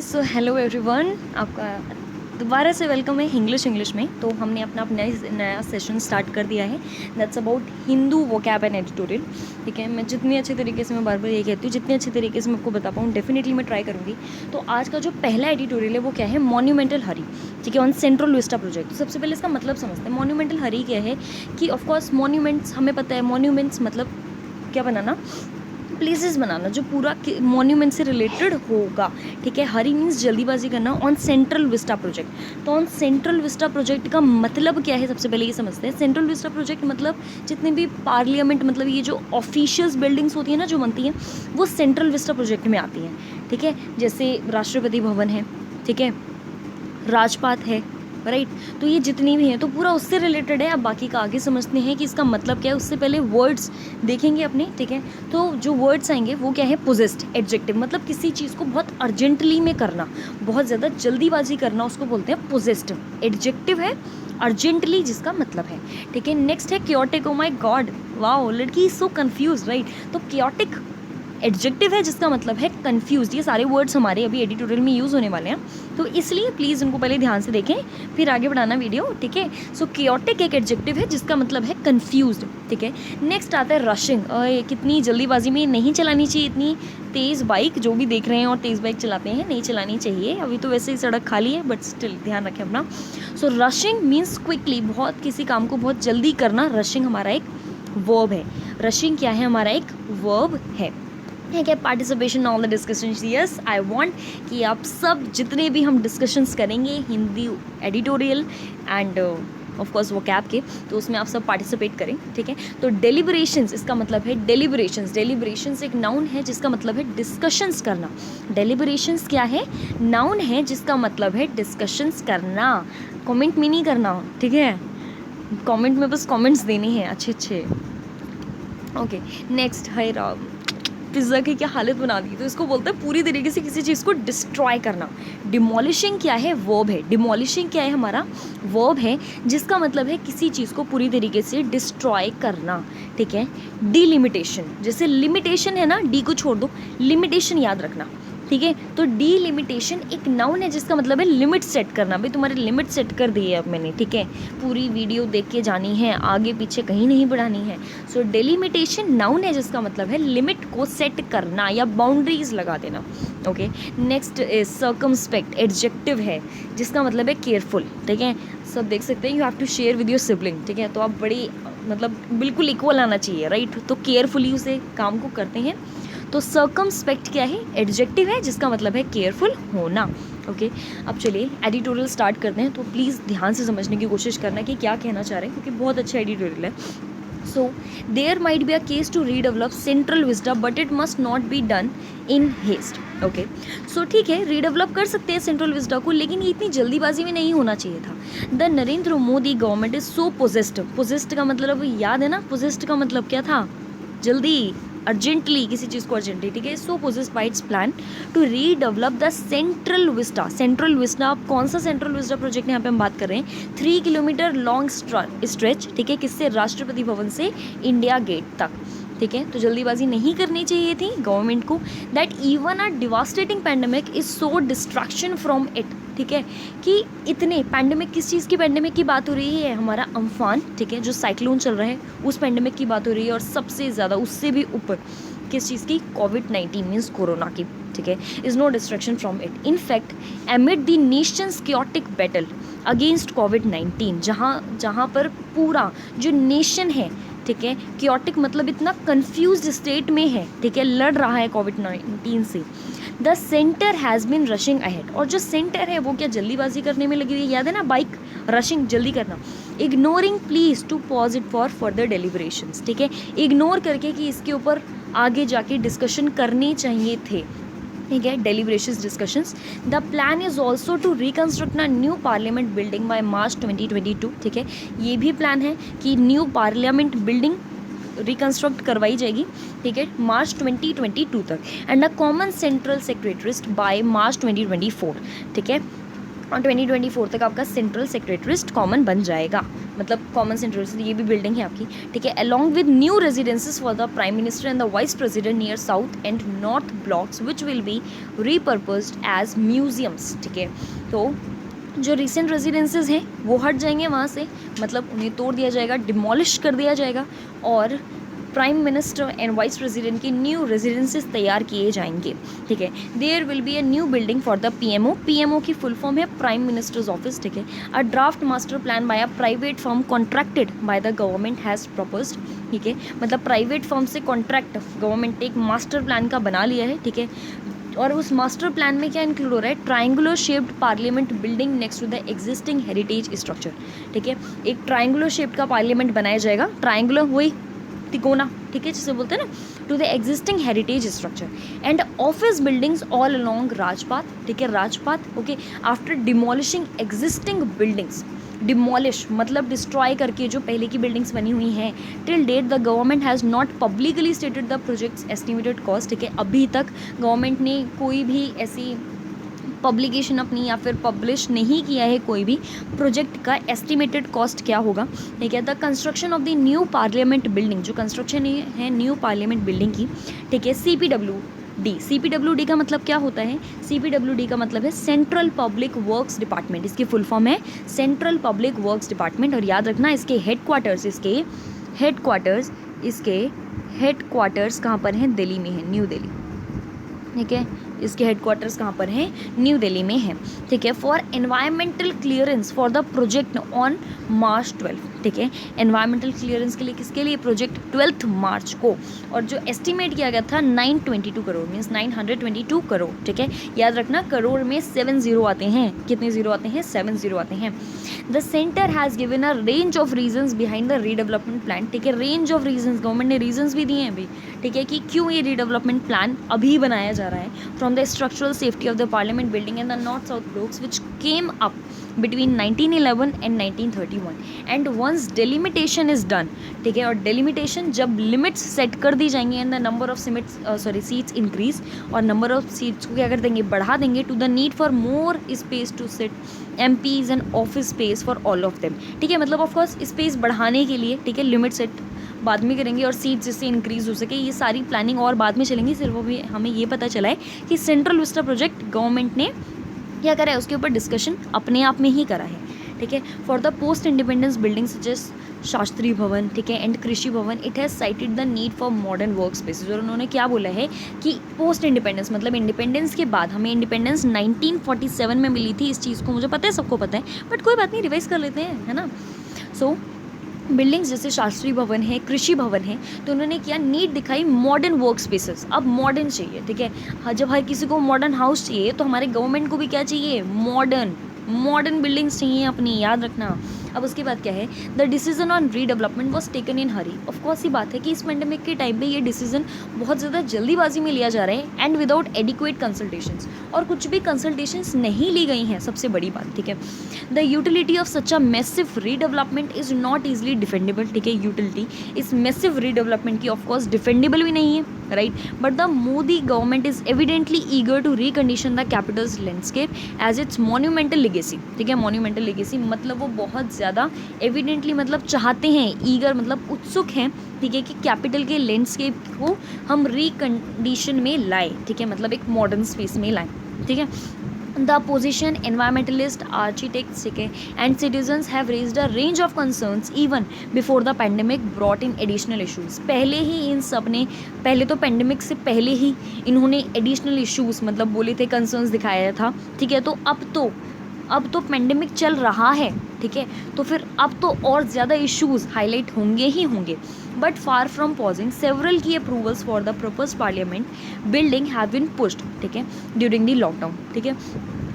So hello everyone, आपका दोबारा से वेलकम है इंग्लिश में। तो हमने अपना नया सेशन स्टार्ट कर दिया है। That's about Hindu vocab and editorial. ठीक है, मैं जितनी अच्छे तरीके से, मैं बार बार ये कहती हूँ, जितने अच्छे तरीके से मैं आपको बता पाऊँ डेफिनेटली मैं ट्राई करूँगी। तो आज का जो पहला एडिटोरियल है वो क्या है, मॉन्यूमेंटल हरी। ठीक है, ऑन सेंट्रल विस्टा प्रोजेक्ट। तो सबसे पहले इसका मतलब समझते हैं। मॉन्यूमेंटल हरी क्या है कि ऑफकोर्स मॉन्यूमेंट्स हमें पता है। मॉन्यूमेंट्स मतलब क्या बनाना, प्लेसेस बनाना जो पूरा मॉन्यूमेंट से रिलेटेड होगा। ठीक है, हरी मीन्स जल्दीबाजी करना ऑन सेंट्रल विस्टा प्रोजेक्ट। तो ऑन सेंट्रल विस्टा प्रोजेक्ट का मतलब क्या है, सबसे पहले ये समझते हैं। सेंट्रल विस्टा प्रोजेक्ट मतलब जितने भी पार्लियामेंट, मतलब ये जो ऑफिशियल्स बिल्डिंग्स होती है ना, जो बनती हैं, वो सेंट्रल विस्टा प्रोजेक्ट में आती हैं। ठीक है, जैसे राष्ट्रपति भवन है, ठीक है, राजपाथ है, राइट। तो ये जितनी भी हैं तो पूरा उससे रिलेटेड है। अब बाकी का आगे समझते हैं कि इसका मतलब क्या है। उससे पहले वर्ड्स देखेंगे अपने। ठीक है, तो जो वर्ड्स आएंगे वो क्या है, पोजेस्ड एडजेक्टिव, मतलब किसी चीज़ को बहुत अर्जेंटली में करना, बहुत ज़्यादा जल्दीबाजी करना, उसको बोलते हैं पोजेस्ड। एडजेक्टिव है अर्जेंटली, जिसका मतलब है। ठीक है, नेक्स्ट है क्योटिक। ओ माई गॉड, वाओ, लड़की इज सो कन्फ्यूज, राइट। तो क्योटिक एडजेक्टिव है जिसका मतलब है कंफ्यूज। ये सारे वर्ड्स हमारे अभी एडिटोरियल में यूज़ होने वाले हैं, तो इसलिए प्लीज़ उनको पहले ध्यान से देखें, फिर आगे बढ़ाना वीडियो। ठीक है, सो क्योटिक एक एडजेक्टिव है जिसका मतलब है कंफ्यूज्ड। ठीक है, नेक्स्ट आता है रशिंग। कितनी जल्दीबाजी में नहीं चलानी चाहिए इतनी तेज़ बाइक। जो भी देख रहे हैं और तेज़ बाइक चलाते हैं, नहीं चलानी चाहिए। अभी तो वैसे ही सड़क खाली है, बट स्टिल ध्यान रखें अपना। सो रशिंग मीन्स क्विकली, बहुत किसी काम को बहुत जल्दी करना। रशिंग हमारा एक वर्ब है। रशिंग क्या है, हमारा एक वर्ब है। ठीक है, participation on the discussion. Yes, I want कि आप सब जितने भी हम डिस्कशंस करेंगे Hindi editorial end of course वो कैब के, तो उसमें आप सब पार्टिसिपेट करें। ठीक है, तो डेलिब्रेशंस, इसका मतलब है डेलिब्रेशंस। डेलिब्रेशंस एक नाउन है जिसका मतलब है डिस्कशंस करना। डेलिब्रेशंस क्या है, नाउन है जिसका मतलब है डिस्कशंस करना। कमेंट में नहीं करना, ठीक है, कमेंट में बस कमेंट्स देने हैं अच्छे। ओके, नेक्स्ट है पिज़्ज़ा की क्या हालत बना दी। तो इसको बोलते हैं पूरी तरीके से किसी चीज़ को डिस्ट्रॉय करना। डिमोलिशिंग क्या है, वर्ब है। डिमोलिशिंग क्या है, हमारा वर्ब है जिसका मतलब है किसी चीज़ को पूरी तरीके से डिस्ट्रॉय करना। ठीक है, डिलिमिटेशन, जैसे लिमिटेशन है ना, डी को छोड़ दो, लिमिटेशन याद रखना। ठीक है, तो डिलिमिटेशन एक नाउन है जिसका मतलब है लिमिट सेट करना। भाई तुम्हारी लिमिट सेट कर दी है अब मैंने। ठीक है, पूरी वीडियो देख के जानी है, आगे पीछे कहीं नहीं बढ़ानी है। सो डिलिमिटेशन नाउन है जिसका मतलब है लिमिट को सेट करना या बाउंड्रीज लगा देना। ओके, नेक्स्ट सर्कमस्पेक्ट एडजेक्टिव है जिसका मतलब है केयरफुल। ठीक है, सब देख सकते हैं, you have to share with your sibling. ठीक है, तो आप बड़ी मतलब बिल्कुल इक्वल आना चाहिए, राइट। तो केयरफुली उसे काम को करते हैं। तो सर्कमस्पेक्ट क्या है, एडजेक्टिव है जिसका मतलब है केयरफुल होना। ओके, अब चलिए एडिटोरियल स्टार्ट करते हैं। तो प्लीज़ ध्यान से समझने की कोशिश करना कि क्या कहना चाह रहे हैं, क्योंकि बहुत अच्छा एडिटोरियल है। So there might be a case to redevelop Central Vista but it must not be done in haste. Okay, so ठीक है, रीडेवलप कर सकते हैं सेंट्रल विस्डा को, लेकिन ये इतनी जल्दीबाजी में नहीं होना चाहिए था। The Narendra Modi government is so possessed. Possessed का मतलब याद है ना, पोजेस्ड का मतलब क्या था, जल्दी, अर्जेंटली, किसी चीज़ को अर्जेंटली। ठीक है, so poised by its plan to redevelop the Central Vista. Central Vista, अब कौन सा सेंट्रल विस्टा प्रोजेक्ट यहाँ पे हम बात कर रहे हैं, 3 किलोमीटर लॉन्ग स्ट्रेच। ठीक है, किससे, राष्ट्रपति भवन से इंडिया गेट तक। ठीक है, तो जल्दीबाजी नहीं करनी चाहिए थी गवर्नमेंट को। That even a devastating pandemic is so distraction from it. ठीक है, कि इतने पैंडेमिक, किस चीज़ की पैंडेमिक की बात हो रही है, हमारा अम्फान। ठीक है, जो साइक्लोन चल रहा है उस पैंडेमिक की बात हो रही है, और सबसे ज़्यादा उससे भी ऊपर किस चीज़ की, कोविड-19 मीन्स कोरोना की। ठीक है, is no distraction from it. In fact amid the nation's chaotic battle against कोविड-19, जहाँ पर पूरा जो नेशन है, ठीक है, क्योटिक मतलब इतना कंफ्यूज्ड स्टेट में है, ठीक है, लड़ रहा है कोविड-19 से। The centre has been rushing ahead, और जो सेंटर है वो क्या, जल्दीबाजी करने में लगी हुई है। याद है ना, बाइक रशिंग, जल्दी करना। Ignoring please to pause it for further deliberations. ठीक है, इग्नोर करके कि इसके ऊपर आगे जाके डिस्कशन करने चाहिए थे। ठीक है, deliberations, discussions. The plan is also to reconstruct a new parliament building by March 2022। ठीक है, ये भी प्लान है कि न्यू पार्लियामेंट बिल्डिंग रिकन्स्ट्रक्ट करवाई जाएगी। ठीक है, मार्च 2022 तक, and a common central secretaries by March 2024। ठीक है, और 2024 तक आपका सेंट्रल सेक्रेटरिएट कॉमन बन जाएगा, मतलब कॉमन सेंट्रल, ये भी बिल्डिंग है आपकी, ठीक है। Along with new residences for the prime minister and the vice president near south and north blocks which will be repurposed as museums, ठीक है। तो जो रिसेंट रेजिडेंसेस हैं वो हट जाएंगे वहाँ से, मतलब उन्हें तोड़ दिया जाएगा, डिमोलिश कर दिया जाएगा, और prime minister and vice president के न्यू रेजिडेंसेस तैयार किए जाएंगे, ठीक है। There will be a new building for the PMO, PMO की फुल फॉर्म है प्राइम मिनिस्टर्स ऑफिस, ठीक है। A draft master plan by a private firm contracted by the government has proposed, ठीक है। मतलब प्राइवेट फर्म से contract government ने एक मास्टर प्लान का बना लिया है, ठीक है। और उस मास्टर प्लान में क्या इंक्लूड हो रहा है, triangular shaped parliament building next to the existing heritage structure, ठीक है। एक ट्रायंगुलर शेप्ड का पार्लियामेंट बनाया जाएगा, ट्रायंगुलर वही तिकोना, ठीक है, जिसे बोलते हैं ना, to the existing heritage structure and office buildings all along Rajpath, ठीक है, Rajpath, okay. After demolishing existing buildings, demolish मतलब डिस्ट्रॉय करके जो पहले की बिल्डिंग्स बनी हुई हैं, till date the government has not publicly stated the project's estimated cost, ठीक है। अभी तक गवर्नमेंट ने कोई भी ऐसी पब्लिकेशन अपनी या फिर पब्लिश नहीं किया है कोई भी प्रोजेक्ट का एस्टिमेटेड कॉस्ट क्या होगा, ठीक है। The construction of the new parliament building, जो कंस्ट्रक्शन है न्यू पार्लियामेंट बिल्डिंग की, ठीक है, CPWD, CPWD का मतलब क्या होता है, CPWD का मतलब है सेंट्रल पब्लिक वर्क्स डिपार्टमेंट, इसकी फुल फॉर्म है सेंट्रल पब्लिक वर्क्स डिपार्टमेंट। और याद रखना इसके हेडक्वार्टर्स कहाँ पर हैं, दिल्ली में है, न्यू दिल्ली, ठीक है। इसके हेडक्वार्टर्स कहाँ पर हैं, न्यू दिल्ली में है, ठीक है। For environmental clearance for the project on March 12, ठीक है। एनवायरमेंटल क्लियरेंस के लिए किसके लिए, प्रोजेक्ट 12 मार्च को, और जो एस्टिमेट किया गया था 922 करोड़, मीन्स 922 करोड़, ठीक है। याद रखना करोड़ में 7 जीरो आते हैं, कितने जीरो आते हैं, 7 जीरो आते हैं। The centre has given a range of reasons behind the redevelopment plan, ठीक है। रेंज ऑफ रीजंस, गवर्नमेंट ने रीजंस भी दिए हैं अभी, ठीक है, कि क्यों ये रीडेवलपमेंट प्लान अभी बनाया जा रहा है। From the structural safety of the parliament building and the north south blocks which came up between 1911 and 1931 and once delimitation is done, ठीक है। और delimitation जब लिमिट्स सेट कर दी जाएंगी and the number of seats increase, और number of seats को क्या कर देंगे, बढ़ा देंगे, to the need for more space to sit MPs and office space for all of them, ठीक है। मतलब ऑफकोर्स स्पेस बढ़ाने के लिए, ठीक है, लिमिट सेट बाद में करेंगे और सीट जिससे इंक्रीज हो सके, ये सारी प्लानिंग और बाद में चलेंगी। सिर्फ अभी हमें ये पता चला है कि सेंट्रल विस्टा प्रोजेक्ट गवर्नमेंट ने क्या करा है, उसके ऊपर डिस्कशन अपने आप में ही करा है, ठीक है। For the post independence building suggest Shastri Bhavan, ठीक है, and Krishi Bhavan, it has cited the need for modern work spaces. और उन्होंने क्या बोला है कि पोस्ट इंडिपेंडेंस मतलब इंडिपेंडेंस के बाद, हमें इंडिपेंडेंस 1947 में मिली थी, इस चीज़ को मुझे पता है, सबको पता है, बट कोई बात नहीं, रिवाइज कर लेते हैं, है ना। सो बिल्डिंग्स जैसे शास्त्री भवन है, कृषि भवन है, तो उन्होंने क्या नीड दिखाई, मॉडर्न वर्क स्पेसेस। अब मॉडर्न चाहिए, ठीक है, जब हर किसी को मॉडर्न हाउस चाहिए तो हमारे गवर्नमेंट को भी क्या चाहिए, मॉडर्न बिल्डिंग्स चाहिए अपनी, याद रखना। अब उसके बाद क्या है, the decision on redevelopment was taken in Hari. Of course ये बात है कि इस पेंडेमिक के टाइम पे ये डिसीजन बहुत ज़्यादा जल्दीबाजी में लिया जा रहा है एंड विदाउट एडिक्वेट कंसल्टेशंस, और कुछ भी कंसल्टेशंस नहीं ली गई हैं, सबसे बड़ी बात, ठीक है। The utility of such a massive redevelopment is not easily defendable, ठीक है। यूटिलिटी इस मैसिव रीडेवलपमेंट की ऑफकोर्स डिफेंडेबल भी नहीं है, right, but the Modi government is evidently eager to recondition the capital's landscape as its monumental legacy, ठीक है। Monumental legacy मतलब वो बहुत ज़्यादा एविडेंटली मतलब चाहते हैं, ईगर मतलब उत्सुक हैं, ठीक है, कि कैपिटल के लैंडस्केप को हम रिकंडीशन में लाए, ठीक है, मतलब एक मॉडर्न स्पेस में लाए, ठीक है। द अपोजिशन, एनवायरमेंटलिस्ट, आर्किटेक्ट्स, ठीक है, and citizens have raised a range of concerns even before the pandemic brought in additional issues. पहले ही इन सब ने, पहले तो पैंडेमिक से पहले ही इन्होंने एडिशनल इशूज़ मतलब बोले थे, कंसर्न्स दिखाया था, ठीक है। तो अब तो पेंडेमिक चल रहा है, ठीक है, तो फिर अब तो और ज़्यादा इश्यूज़ हाईलाइट होंगे ही होंगे। But far from pausing several key approvals for the propose parliament building have been pushed, ठीक है, ड्यूरिंग द लॉकडाउन, ठीक है।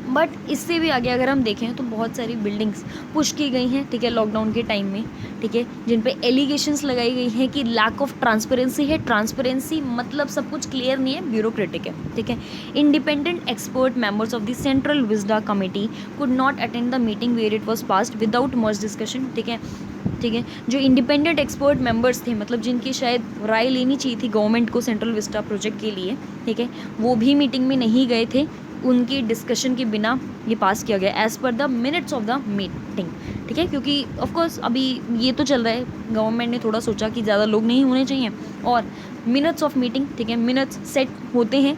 बट इससे भी आगे अगर हम देखें तो बहुत सारी बिल्डिंग्स पुश की गई हैं, ठीक है, लॉकडाउन के टाइम में, ठीक है, जिन पे एलिगेशंस लगाई गई हैं कि लैक ऑफ ट्रांसपेरेंसी है। ट्रांसपेरेंसी मतलब सब कुछ क्लियर नहीं है, ब्यूरोक्रेटिक है, ठीक है। Independent expert members of the central Vista committee could not attend the meeting where it was passed without much discussion, ठीक है, ठीक है। जो इंडिपेंडेंट एक्सपर्ट मेंबर्स थे, मतलब जिनकी शायद राय लेनी चाहिए थी गवर्नमेंट को सेंट्रल विस्टा प्रोजेक्ट के लिए, ठीक है, वो भी मीटिंग में नहीं गए थे, उनके डिस्कशन के बिना ये पास किया गया as per the minutes of the meeting, ठीक है, क्योंकि ऑफ कोर्स अभी ये तो चल रहा है, गवर्नमेंट ने थोड़ा सोचा कि ज़्यादा लोग नहीं होने चाहिए और मिनट्स ऑफ मीटिंग, ठीक है, मिनट्स सेट होते हैं।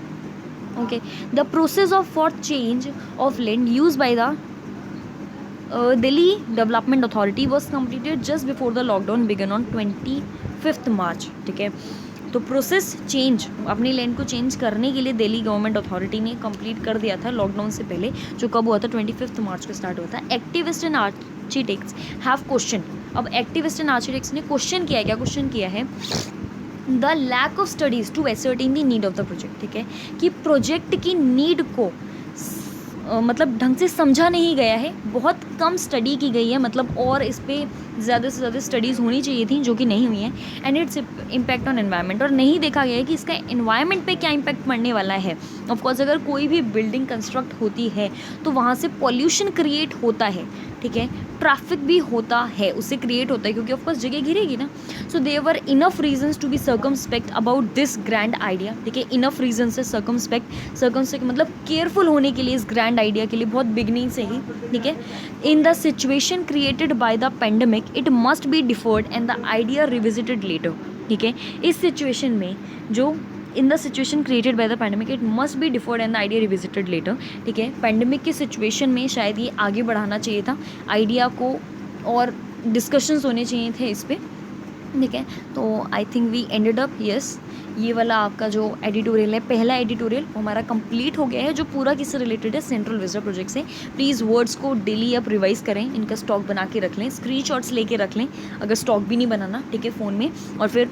Okay, the process of for change of land use by the Delhi development authority was completed just before the lockdown began on 25 March, ठीक है। तो प्रोसेस चेंज, अपनी लैंड को चेंज करने के लिए दिल्ली गवर्नमेंट अथॉरिटी ने कंप्लीट कर दिया था लॉकडाउन से पहले, जो कब हुआ था 25 मार्च को स्टार्ट हुआ था। Activist and architects have question, अब एक्टिविस्ट एंड आर्किटेक्ट्स ने क्वेश्चन किया है, क्या क्वेश्चन किया है, the lack of studies to ascertain the need of the project, ठीक है, कि प्रोजेक्ट की नीड को मतलब ढंग से समझा नहीं गया है, बहुत कम स्टडी की गई है, मतलब और इस पर ज़्यादा से ज़्यादा स्टडीज़ होनी चाहिए थी जो कि नहीं हुई हैं। And its impact on environment, और नहीं देखा गया है कि इसका एनवायरनमेंट पे क्या इम्पैक्ट पड़ने वाला है। ऑफकोर्स अगर कोई भी बिल्डिंग कंस्ट्रक्ट होती है तो वहाँ से पॉल्यूशन क्रिएट होता है, ठीक है, ट्रैफिक भी होता है, उससे क्रिएट होता है, क्योंकि ऑफकोर्स जगह घिरेगी ना। So there were enough reasons to be circumspect about this grand idea, ठीक है, इनफ रीजन से सर्कमस्पेक्ट मतलब केयरफुल होने के लिए इस ग्रैंड आइडिया के लिए बहुत बिगनिंग से ही, ठीक है। In the situation created by the pandemic it must be deferred and the idea revisited later, ठीक है, इस सिचुएशन में जो in the situation created by the pandemic it must be deferred and the idea revisited later, ठीक है। Pandemic की situation में शायद ये आगे बढ़ाना चाहिए था आइडिया को, और डिस्कशंस होने चाहिए थे इस पर, ठीक है। तो I think we ended up, yes, ये वाला आपका जो एडिटोरियल है, पहला एडिटोरियल हमारा कंप्लीट हो गया है, जो पूरा किससे रिलेटेड है, सेंट्रल विजडम प्रोजेक्ट से। प्लीज़ वर्ड्स को डेली आप रिवाइज करें, इनका स्टॉक बना के रख लें, स्क्रीनशॉट्स लेके रख लें अगर स्टॉक भी नहीं बनाना, ठीक है, फ़ोन में, और फिर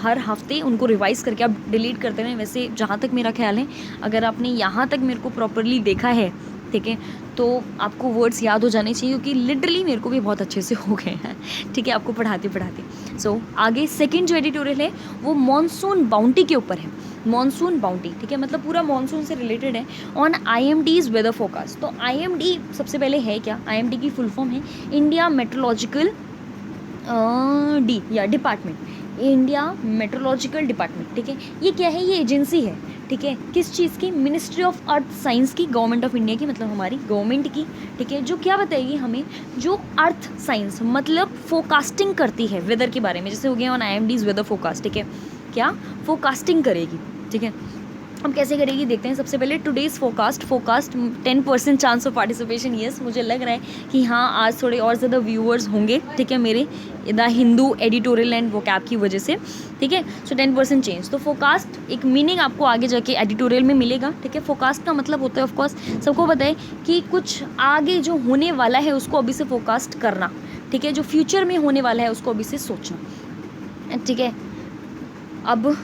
हर हफ्ते उनको रिवाइज़ करके आप डिलीट करते रहें। वैसे जहाँ तक मेरा ख्याल है, अगर आपने यहाँ तक मेरे को प्रॉपरली देखा है, ठीक है, तो आपको वर्ड्स याद हो जाने चाहिए, क्योंकि लिटरली मेरे को भी बहुत अच्छे से हो गए हैं, ठीक है, आपको पढ़ाते पढ़ाते। सो आगे सेकंड जो एडिटोरियल है वो मॉनसून बाउंटी के ऊपर है, मॉनसून बाउंटी, ठीक है, मतलब पूरा मॉनसून से रिलेटेड है, ऑन IMD's वेदर फोरकास्ट। तो IMD सबसे पहले है क्या, IMD की फुल फॉर्म है India meteorological department, India meteorological department, ठीक है। ये क्या है, ये एजेंसी है, ठीक है, किस चीज़ की, मिनिस्ट्री ऑफ अर्थ साइंस की, गवर्नमेंट ऑफ इंडिया की, मतलब हमारी गवर्नमेंट की, ठीक है, जो क्या बताएगी हमें, जो अर्थ साइंस मतलब फोरकास्टिंग करती है वेदर के बारे में, जैसे हो गया ऑन IMD's वेदर फोरकास्ट, ठीक है, क्या फोरकास्टिंग करेगी, ठीक है। अब कैसे करेगी देखते हैं। सबसे पहले today's forecast 10% chance of participation, yes, मुझे लग रहा है कि हाँ आज थोड़े और ज़्यादा व्यूअर्स होंगे, ठीक है, मेरे the Hindu editorial and vocab की वजह से, ठीक है। सो 10% चेंज। तो फोरकास्ट एक मीनिंग आपको आगे जाके एडिटोरियल में मिलेगा, ठीक है। फोरकास्ट का मतलब होता है, ऑफकोर्स सबको पता है कि कुछ आगे जो होने वाला है उसको अभी से फोरकास्ट करना, ठीक है, जो फ्यूचर में होने वाला है उसको अभी से सोचना, ठीक है। अब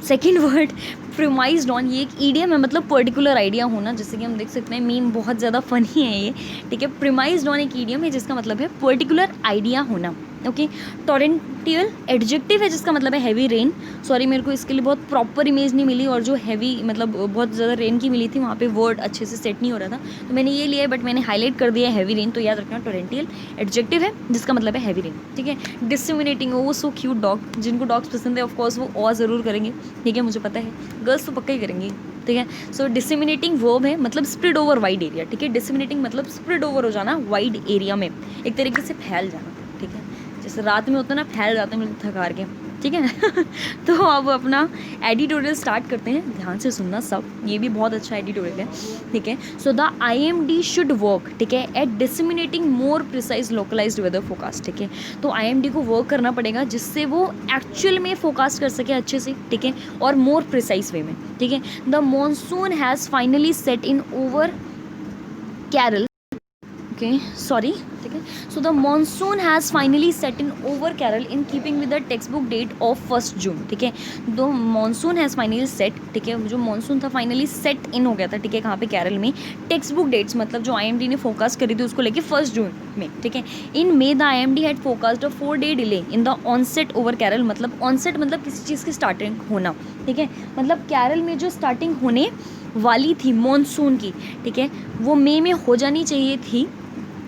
सेकेंड वर्ड प्रिमाइज्ड ऑन, ये एक ईडियम है, मतलब पर्टिकुलर आइडिया होना, जैसे कि हम देख सकते हैं मीम बहुत ज़्यादा फनी है ये, ठीक है। प्रिमाइज्ड ऑन एक ईडियम है जिसका मतलब है पर्टिकुलर आइडिया होना, ओके। टोरेंटियल एडजेक्टिव है जिसका मतलब है हैवी रेन, सॉरी मेरे को इसके लिए बहुत प्रॉपर इमेज नहीं मिली, और जो हैवी मतलब बहुत ज़्यादा रेन की मिली थी वहाँ पे वर्ड अच्छे से सेट नहीं हो रहा था, तो मैंने ये लिया है, बट मैंने हाईलाइट कर दिया है हैवी रेन, तो याद रखना टोरेंटियल एडजेक्टिव है जिसका मतलब है हैवी रेन, ठीक है। डिस्क्रिमिनेटिंग, वो सो क्यूट डॉग, जिनको डॉग्स पसंद है ऑफकोर्स वो और ज़रूर करेंगे, ठीक है, मुझे पता है, गर्ल्स तो पक्का ही करेंगी, ठीक है। सो डिस्क्रिमिनेटिंग वर्ब है, मतलब स्प्रेड ओवर वाइड एरिया, ठीक है। डिस्क्रिमिनेटिंग मतलब स्प्रेड ओवर हो जाना वाइड एरिया में, एक तरीके से फैल जाना, ठीक है, जैसे रात में होता है ना, फैल जाते हैं मिलते थकार के, ठीक है। तो अब अपना एडिटोरियल स्टार्ट करते हैं, ध्यान से सुनना सब, ये भी बहुत अच्छा एडिटोरियल है, ठीक है। So the IMD should work, ठीक है, at disseminating more precise localised weather forecast, ठीक है। तो IMD को वर्क करना पड़ेगा जिससे वो एक्चुअल में फोरकास्ट कर सके अच्छे से, ठीक है, और मोर प्रिसाइज वे में, ठीक है। The monsoon has finally set in over Kerala, okay, sorry, ठीक है। So the monsoon has finally set in over Kerala in keeping with the textbook date of 1 June, ठीक है। दो मॉनसून हैज़ फाइनली सेट, ठीक है, जो मॉनसून था finally set इन हो गया था, ठीक है, कहाँ पे, केरल में। टेक्स्ट बुक डेट्स मतलब जो IMD ने फोरकास्ट करी थी उसको लेके 1 जून में, ठीक है। In May the IMD had forecast a 4-day delay in the onset over Kerala, मतलब ऑनसेट मतलब किसी चीज़ की स्टार्टिंग होना, ठीक है, मतलब केरल में जो स्टार्टिंग होने वाली थी मॉनसून की, ठीक है, वो मई में हो जानी चाहिए थी,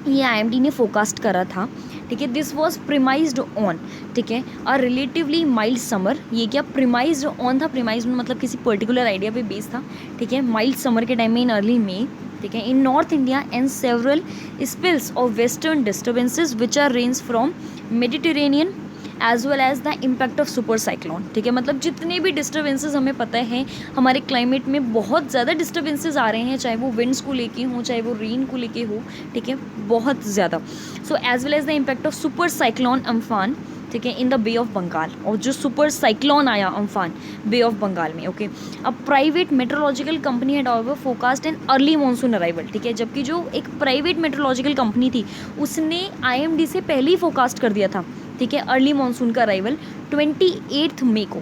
ये IMD ने फोरकास्ट करा था, ठीक है. दिस वॉज प्रिमाइज्ड ऑन, ठीक है, अ रिलेटिवली माइल्ड समर. ये क्या प्रिमाइज्ड ऑन था, प्रिमाइज्ड मतलब किसी पर्टिकुलर आइडिया पे बेस था, ठीक है. माइल्ड समर के टाइम में इन अर्ली मई, ठीक है, in north India and several spells of western disturbances which are range from Mediterranean as well as the impact of super cyclone, ठीक है. मतलब जितने भी डिस्टर्बेंसेज हमें पता है हमारे क्लाइमेट में बहुत ज़्यादा डिस्टर्बेंसेज आ रहे हैं, चाहे वो विंड्स को लेके हों, चाहे वो रेन को लेके हो, ठीक है, बहुत ज़्यादा. So as well as the impact of super cyclone Amphan, ठीक है, in the Bay of Bengal. और जो सुपर साइक्लोन आया अम्फान बे ऑफ बंगाल में, ओके. अब private meteorological company had also forecast an early monsoon arrival, ठीक है. जबकि जो एक प्राइवेट मेट्रोलॉजिकल कंपनी थी उसने IMD से पहले ही फोरकास्ट कर दिया था, ठीक है, अर्ली मानसून का अराइवल 28 मई को,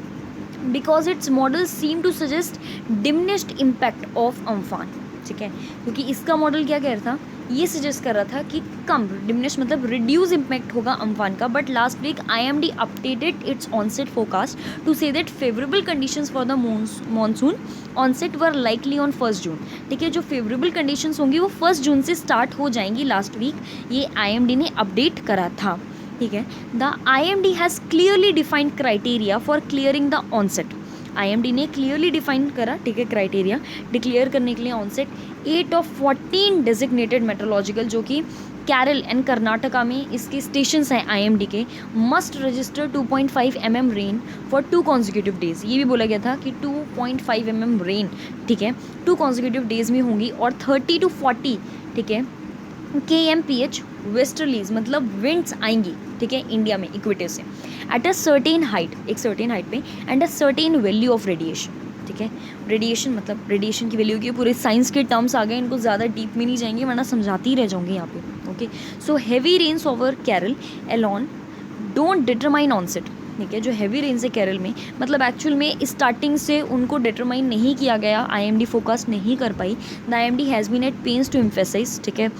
because its model seem to suggest diminished impact of Amphan, ठीक है. क्योंकि इसका मॉडल क्या कह रहा था, ये सजेस्ट कर रहा था कि कम डिमिनिश मतलब रिड्यूस इम्पैक्ट होगा अम्फान का. But last week IMD updated its onset forecast to say that favourable conditions for the monsoon onset were likely on 1 June, ठीक है. जो फेवरेबल कंडीशंस होंगी वो 1 जून से स्टार्ट हो जाएंगी. लास्ट वीक ये IMD ने अपडेट करा था, ठीक है. The IMD has clearly defined criteria for clearing the onset. IMD ने क्लियरली डिफाइन करा, ठीक है, क्राइटेरिया डिक्लेयर करने के लिए ऑनसेट. 8 of 14 डेजिग्नेटेड मेट्रोलॉजिकल, जो कि केरल एंड कर्नाटका में इसके स्टेशंस हैं IMD के, must register 2.5 mm rain for 2 consecutive days. ये भी बोला गया था कि 2.5 mm रेन, ठीक है, 2 consecutive डेज में होंगी. और 30 to 40, ठीक है, kmph वेस्टर्लीज मतलब विंड्स आएंगी, ठीक है, इंडिया में इक्वेटर से एट अ सर्टेन हाइट, एक सर्टेन हाइट पे, and a certain value of radiation, ठीक है. रेडिएशन मतलब रेडिएशन की वैल्यू की पूरे साइंस के टर्म्स आ गए, इनको ज़्यादा डीप में नहीं जाएंगे वरना समझाती ही रह जाऊंगी यहाँ पे, okay. So heavy rains over Kerala alone don't determine onset, ठीक है. जो हैवी रेन्स है केरल में मतलब एक्चुअल में स्टार्टिंग से उनको डिटरमाइन नहीं किया गया, IMD फोकस नहीं कर पाई. The IMD has been at pains to emphasise, ठीक है.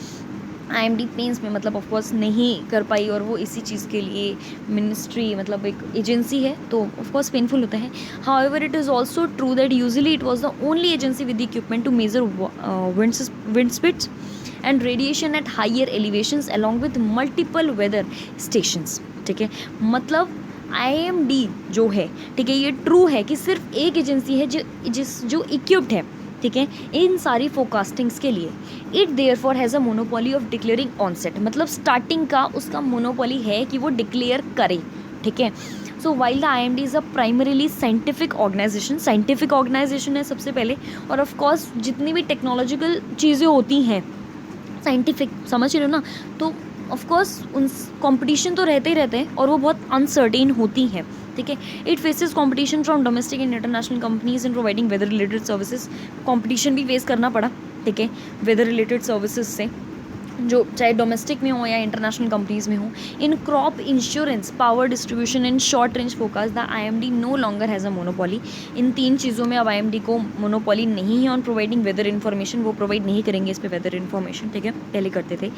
IMD पेन्स में मतलब ऑफकोर्स नहीं कर पाई, और वो इसी चीज़ के लिए मिनिस्ट्री मतलब एक एजेंसी है तो ऑफकोर्स पेनफुल होता है. However it is also true that usually it was the only agency with the equipment to measure wind speeds and radiation at higher elevations along with multiple weather stations, ठीक है. मतलब IMD जो है, ठीक है, ये ट्रू है कि सिर्फ एक एजेंसी है जो इक्विप्ड है, ठीक है, इन सारी फोरकास्टिंग्स के लिए. It therefore has a monopoly of declaring onset, मतलब स्टार्टिंग का उसका मोनोपोली है कि वो डिक्लेयर करे, ठीक है. So while the IMD is a primarily scientific organisation है सबसे पहले. और ऑफकोर्स जितनी भी टेक्नोलॉजिकल चीज़ें होती हैं साइंटिफिक, समझ रहे हो ना, तो ऑफकोर्स उन कॉम्पिटिशन तो रहते ही रहते हैं और वो बहुत अनसर्टेन होती हैं, ठीक है. It faces competition from domestic and international companies in providing weather related services. Competition भी फेस करना पड़ा, ठीक है, वेदर रिलेटेड सर्विसेज से, जो चाहे डोमेस्टिक में हो या इंटरनेशनल कंपनीज़ में हो. In crop insurance, power distribution and short range focus the IMD no longer has a monopoly. इन 3 चीज़ों में अब IMD को मोनोपोली नहीं है ऑन प्रोवाइडिंग वेदर इन्फॉर्मेशन. वो प्रोवाइड नहीं करेंगे इस पे वेदर इन्फॉर्मेशन, ठीक है, पहले करते थे.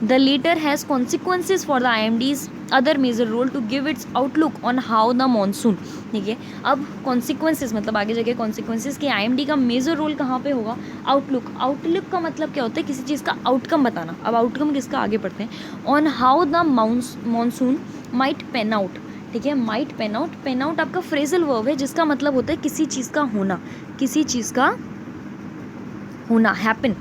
The latter has consequences for the IMD's other major role to give its outlook on how the monsoon, ठीक है. अब कॉन्सिक्वेंसेज मतलब आगे जाके कॉन्सिक्वेंसेज कि IMD का मेजर रोल कहाँ पे होगा. आउटलुक का मतलब क्या होता है, किसी चीज़ का आउटकम बताना. अब आउटकम किसका, आगे पढ़ते हैं. On how the monsoon might pan out, ठीक है. माइट पेन आउट आपका फ्रेजल वर्ब है जिसका मतलब होता है किसी चीज़ का होना, किसी चीज़ का होना, हैपन,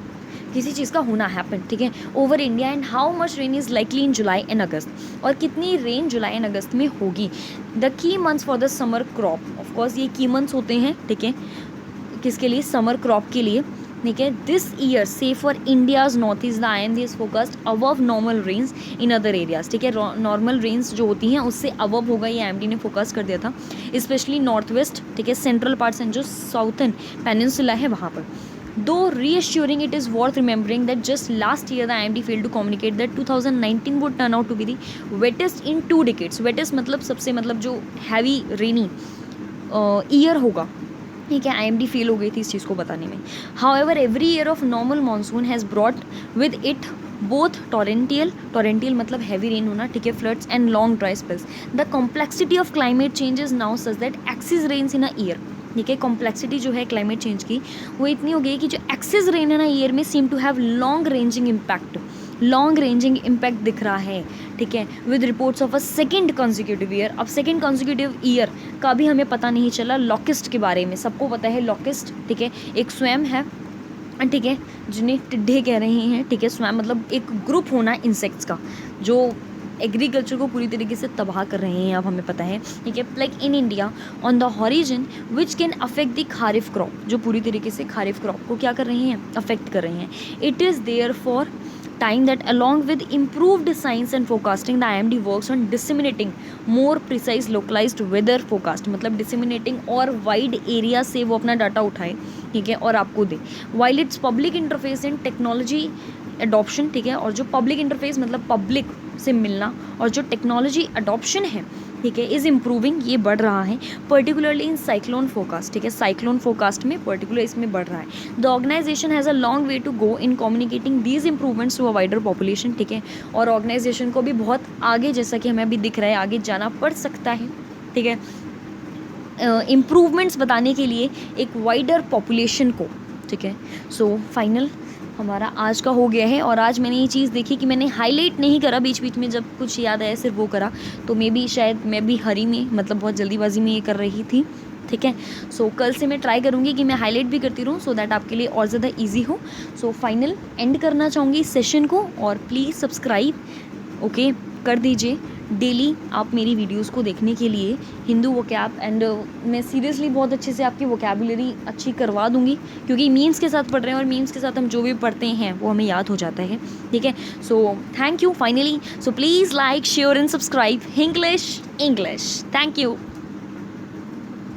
किसी चीज़ का होना हैपन, ठीक है, over India. And how much rain is likely in July and August, और कितनी रेन जुलाई एंड अगस्त में होगी. The key months for the summer crop, of course ये की मंथ्स होते हैं, ठीक है, किसके लिए, समर क्रॉप के लिए, ठीक है. दिस ईयर से for India's north east the IMD is focused above normal range in other areas, ठीक है. नॉर्मल रेंज जो होती हैं उससे अबव होगा, ये IMD ने फोकस कर दिया था, स्पेशली नॉर्थ वेस्ट, ठीक है, सेंट्रल पार्ट्स एंड जो साउथर्न पेनिनसुला है वहाँ पर. Though reassuring, it is worth remembering that just last year the IMD failed to communicate that 2019 would turn out to be the wettest in 2 decades. Wettest मतलब सबसे मतलब जो heavy rainy year होगा, ठीक है. IMD फेल हो गई थी इस चीज़ को बताने में. However, every year of normal monsoon has brought with it both torrential मतलब heavy rain होना, ठीक है, floods and long dry spells. The complexity of climate change is now such that excess rains in a year, ठीक है. Complexity जो है climate change की वो इतनी हो गई कि जो एक्सेस रेन है ना ईयर में seem to have long ranging impact, long ranging impact दिख रहा है, ठीक है, with reports of a second consecutive year. अब सेकेंड कंजिक्यूटिव ईयर का भी हमें पता नहीं चला। लॉकिस्ट के बारे में सबको पता है, लॉकिस्ट, ठीक है, एक स्वयं है, ठीक है, जिन्हें टिड्डे कह रहे हैं, ठीक है, स्वयं मतलब एक ग्रुप होना इंसेक्ट्स का जो एग्रीकल्चर को पूरी तरीके से तबाह कर रहे हैं, अब हमें पता है, ठीक है। Like in India on the horizon which can affect the kharif crop, जो पूरी तरीके से खारिफ क्रॉप को क्या कर रहे हैं, अफेक्ट कर रहे हैं। It is therefore time that along with improved science and forecasting the IMD works on disseminating more precise localized weather forecast, मतलब disseminating और wide area से वो अपना डाटा उठाए, ठीक है, और आपको दे। while its public interface in technology adoption, ठीक है, और जो पब्लिक इंटरफेस मतलब पब्लिक से मिलना और जो टेक्नोलॉजी अडॉप्शन है, ठीक है, इज़ इम्प्रूविंग, ये बढ़ रहा है, पर्टिकुलरली इन साइक्लोन फोरकास्ट, ठीक है, साइक्लोन फोरकास्ट में पर्टिकुलर इसमें बढ़ रहा है। The organisation has a long way to go in communicating these improvements to a wider population, ठीक है, और ऑर्गेनाइजेशन को भी बहुत आगे, जैसा कि हमें अभी दिख रहा है, आगे जाना पड़ सकता है, ठीक है, इम्प्रूवमेंट्स बताने के लिए एक वाइडर पॉपुलेशन को, ठीक है। सो फाइनल हमारा आज का हो गया है। और आज मैंने ये चीज़ देखी कि मैंने हाईलाइट नहीं करा, बीच बीच में जब कुछ याद आया सिर्फ वो करा, तो मे बी शायद मैं भी हरी में मतलब बहुत जल्दीबाजी में ये कर रही थी, ठीक है। सो कल से मैं ट्राई करूँगी कि मैं हाईलाइट भी करती रहूँ, सो दैट आपके लिए और ज़्यादा ईजी हो। सो फाइनल एंड करना चाहूँगी इस सेशन को, और प्लीज़ सब्सक्राइब ओके कर दीजिए डेली आप मेरी वीडियोस को देखने के लिए, हिंदू वोकैब, एंड मैं सीरियसली बहुत अच्छे से आपकी वोकैबुलरी अच्छी करवा दूंगी, क्योंकि मीम्स के साथ पढ़ रहे हैं और मीम्स के साथ हम जो भी पढ़ते हैं वो हमें याद हो जाता है, ठीक है। So thank you finally, so please like share and subscribe English. Thank you.